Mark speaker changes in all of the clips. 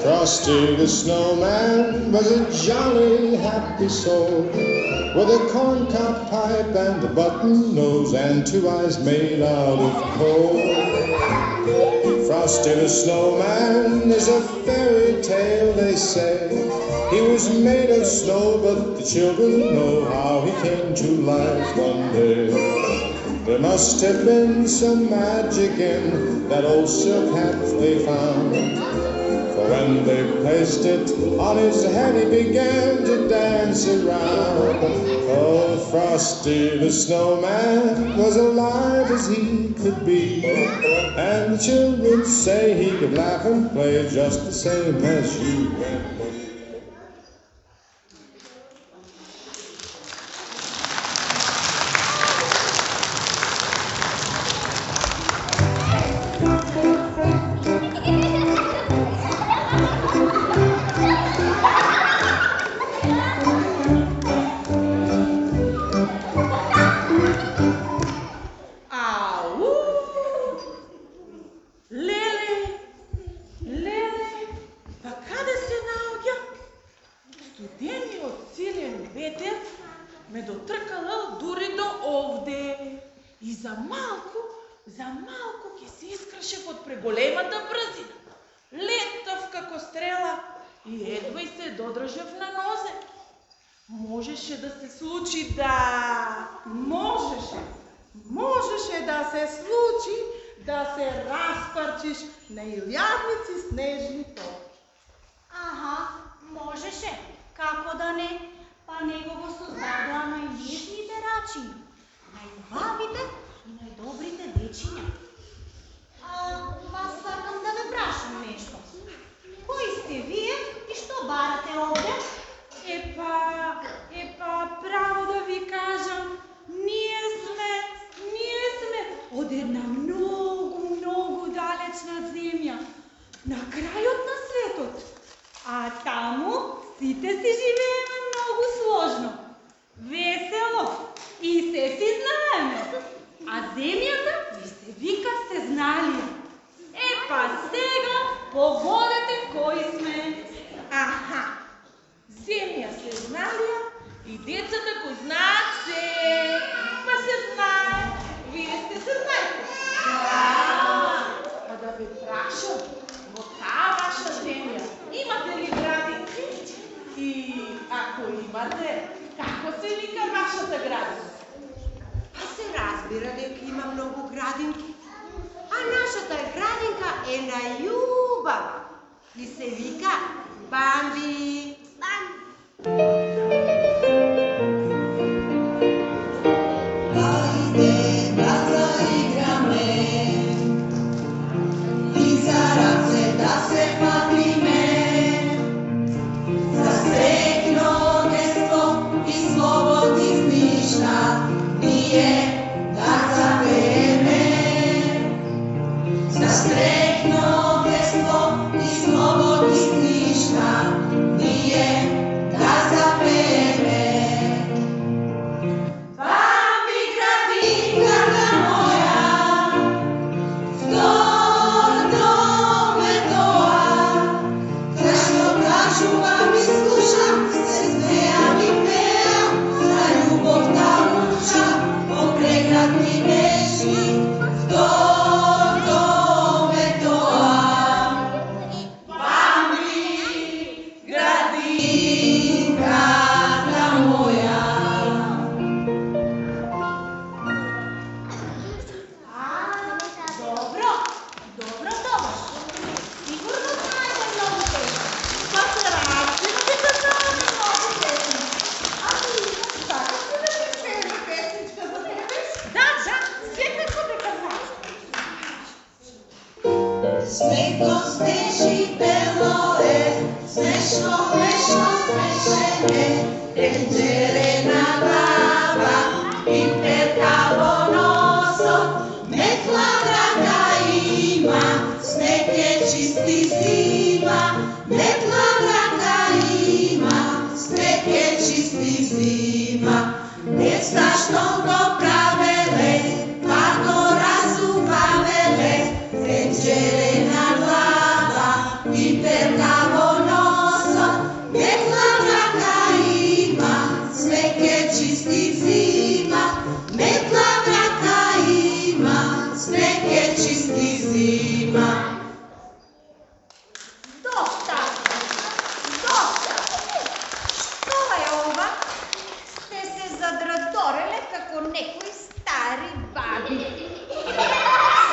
Speaker 1: Frosty the Snowman was a jolly, happy soul, with a corncob pipe and a button nose and two eyes made out of coal. Frosty the Snowman is a fairy tale, they say. He was made of snow, but the children know how he came to life one day. There must have been some magic in that old silk hat they found, for when they placed it on his head, he began to dance around. Oh, Frosty the Snowman was alive as he could be, and the children say he could laugh and play just the same as you and me.
Speaker 2: ме дотркала дури до овде. И за малку ќе се искршев од преголемата брзина. Летав како стрела и едва се додржав на нозе. Можеше да се случи Можеше да се случи да се распарчиш на илјадници снежни топки.
Speaker 3: Аха, можеше. Како да не? Па него го создадоа најнежните рачи, најубавите и најдобрите дечиња. Вас сакам да ве прашам нешто. Кои сте вие и што барате овде?
Speaker 4: Епа, право да ви кажам, ние сме од една многу далечна земја, на крајот на светот. А таму сите си живееме многу сложно, весело и се си знаеме. А земјата ви се вика Сезналија. Епа сега погодете кои сме.
Speaker 2: Аха, земја Сезналија и децата кои знаат се. Па се знае, вие сте се знаете. Па да ве прашам, во таа ваша земја имате ли градинки? И ако имате, како се вика вашата градинка?
Speaker 5: Па се разбира дека има многу градинки, а нашата градинка е најубава и се вика Бамби. Ајде да заиграме и за раце да се фатиме, за среќно детство и слободни книжка ние да запееме. За среќно детство и слободни книжка ние да запееме. Бамби, градинката моја, втор дом е тоа, зашто кажувам и слушам, се смеам и пеам, за љубовта учам, од прекрасни песни, втор дом е тоа. Бамби, градинката моја.
Speaker 3: Добро тогаш. Сигурно знаете многу песни.
Speaker 2: Па се разбира дека знаеме многу песни. А ти сакаш ли да ти спееме песничка за тебе? Да, секако дека знаеш.
Speaker 5: Снего снежи бело е, снежно, смешен е, енџерена глава и перка во носот, метла ръка има, снег е чисти зима, метла ръка има, снег е чисти зима, не знаш што го правеле, па го
Speaker 3: некои стари баби.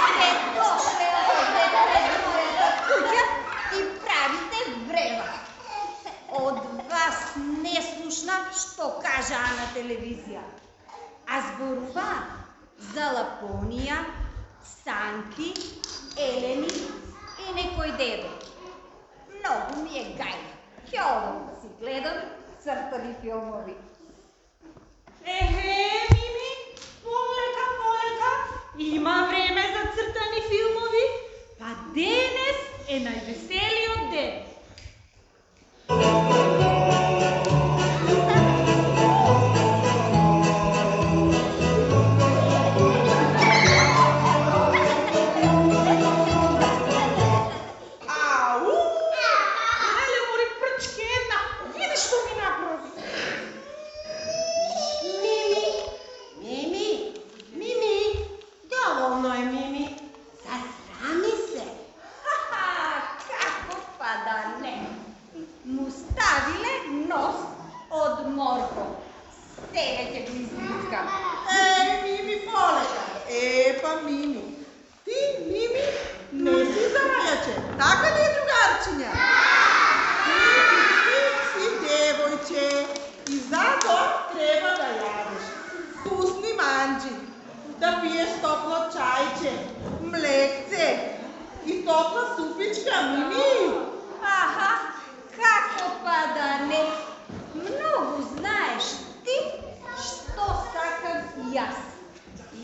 Speaker 3: Сте дошле овде пред мојата куќа и правите врева. Од вас не слушнав што кажаа на телевизија, а зборуваат за Лапонија, Санки, Елени и некој дедо. Многу ми е гајно. Ќе одам да си гледам цртани филмови.
Speaker 4: Мими, полека, има време за цртани филмови, па денес е највеселиот ден.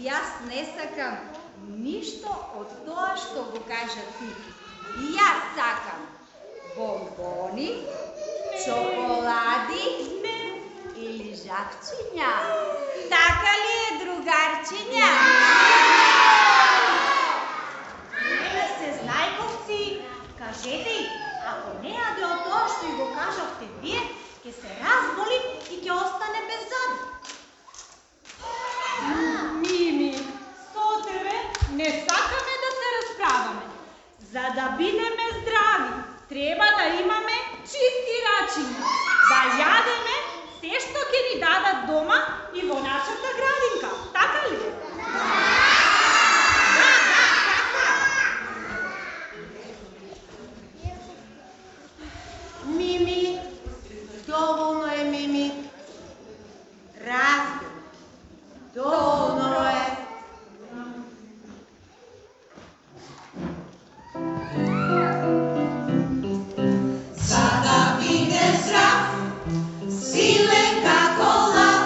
Speaker 3: Јас не сакам ништо од тоа што го кажа ти. Јас сакам бонбони, чоколади или жакчиња. Така ли е, другарчиња?
Speaker 5: Нема се, знајковци, кажете и, ако не јаде од тоа што и го кажавте вие, ќе се разболи и ќе остане без зъби.
Speaker 4: Мими, со тебе не сакаме да се расправаме. За да бидеме здрави, треба да имаме чисти рачиња, да јадеме се што ќе ни дадат дома и во нашата градинка. Така ли?
Speaker 5: Мими, доволно е, Мими. Разбира. Доволно е.
Speaker 6: За да бидеш здрав, силен како лав,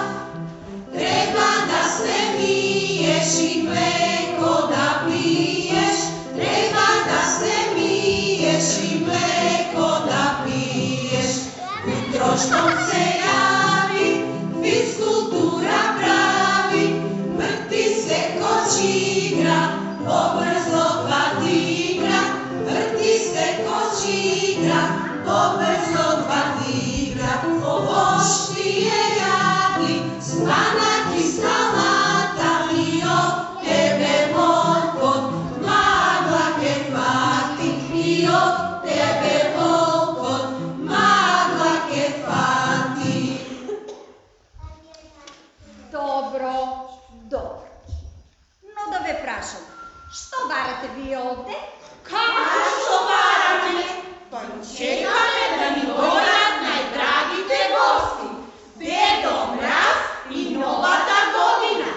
Speaker 6: треба да се миеш и млеко да пиеш. Треба да се миеш и млеко да пиеш. Утро штом се јави, физкултура прави, врти се кочигра, побрзо хвати игра. Врти се кочигра, побрзо хвати игра. Овоштие јади, спанак и салата, и од тебе волкот магла ке фати. И од тебе волкот магла ке фати.
Speaker 3: Добро. Но да ве прашам, што барате вие овде?
Speaker 2: Како што бараме? Па чекаме да ни дојдат најдрагите гости. Дедо Мраз и новата година.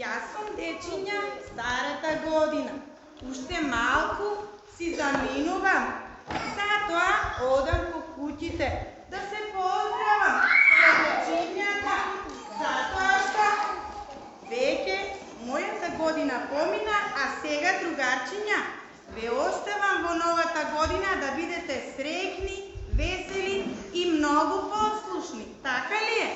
Speaker 5: Јас сум дечиња старата година. Уште малку си заминувам. Затоа одам по куќите да се поздравам со дечињата. Затоа што веќе мојата година помина, а сега, другарчиња, ве оставам во новата година да бидете среќни, весели и многу послушни. Така ли е?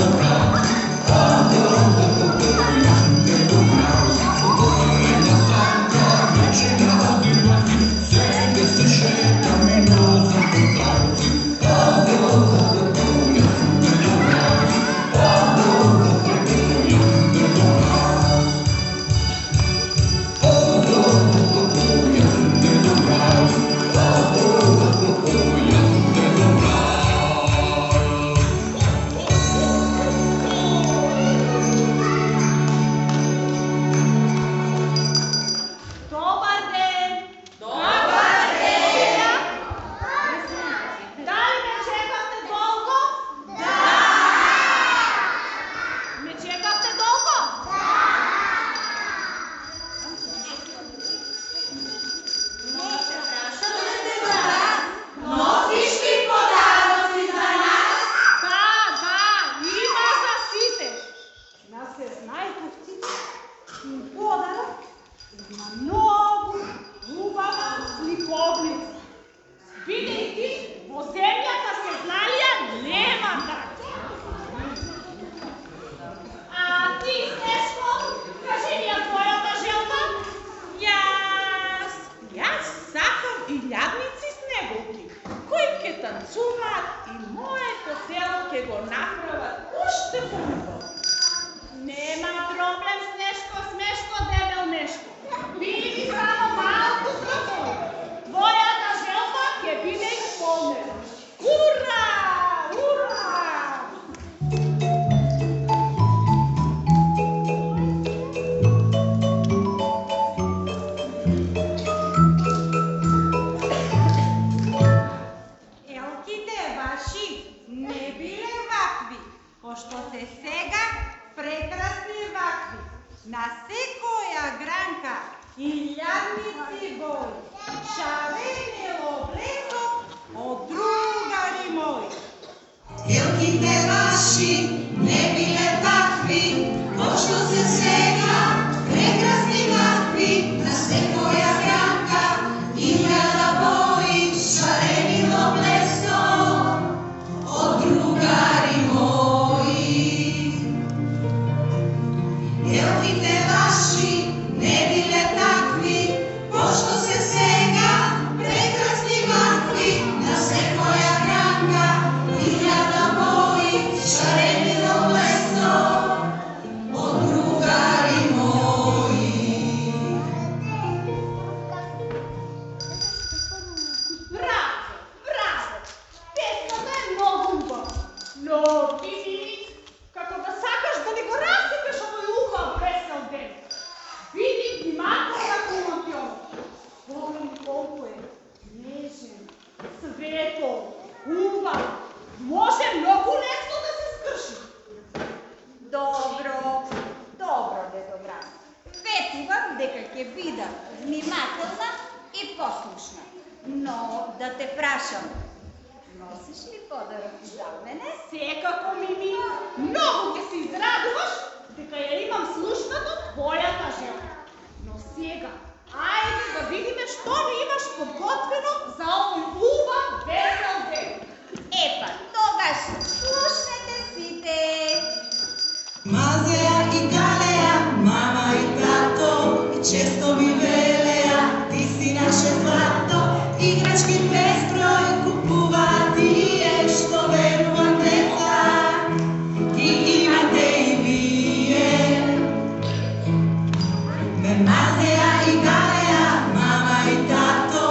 Speaker 6: Dovidenia.
Speaker 3: сега прекрасни вакви, на секоја гранка, илјадници бои, шарени облезо од другари мои.
Speaker 6: Елките ваши не биле такви, пошто се сега прекрасни вакви, на секоја гранка илјада бои, шарени облезо од другари мои. Елките ваши не биле такви, пошто се сега прекрасни вакви, на секоја гранка илјада бои, шарени облезо од другари мои.
Speaker 4: Браво, браво! Песната е многу убава. Но ти види како да сакаш да ни го расипеш овој убав весел ден. Види внимателно како имам пион. Погледни колку е нежен, светол, убав. Може многу лесно да се скрши.
Speaker 3: Добро, добро, дедо Мраз. Ветувам дека ќе бида внимателна и послушна. Но да те прашам, носиш ли подарок за мене?
Speaker 4: Секако, Мими, многу ќе се израдуваш дека ја имам слушната твојата желба. Но сега, ајде да видиме што ми имаш подготвено за овој убав весел ден.
Speaker 3: Епа, тогаш слушнете сите.
Speaker 6: Мазеа и Галеа, мама и тато, често ми велеа, ти си наше злато, играчки безброј купуваат тие, што верувам деца, ги имате и вие. Ме Мазеа и Галеа, мама и тато,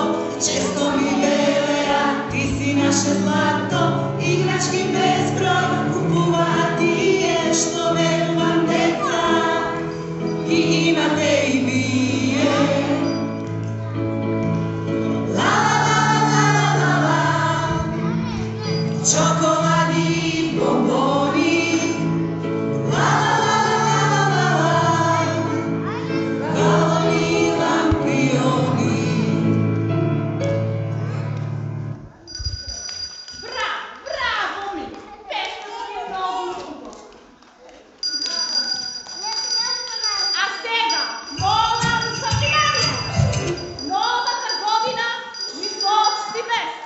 Speaker 6: често ми велеа, ти си наше злато, играчки безброј купуваат тие, што верувам деца, ги имате и вие. Ла ла ла ла ла ла, чоколади и бомбони. Ла ла ла ла ла ла, балони и лампиони.
Speaker 4: Браво, браво, Мими! Песната ми е многу убава. А сега, молам за внимание! Новата година ми соопшти вест.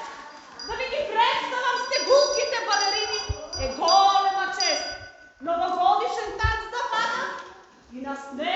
Speaker 4: Да ви ги представам стегулките балерини е голема чест. Новогодишен танц да пада и на снег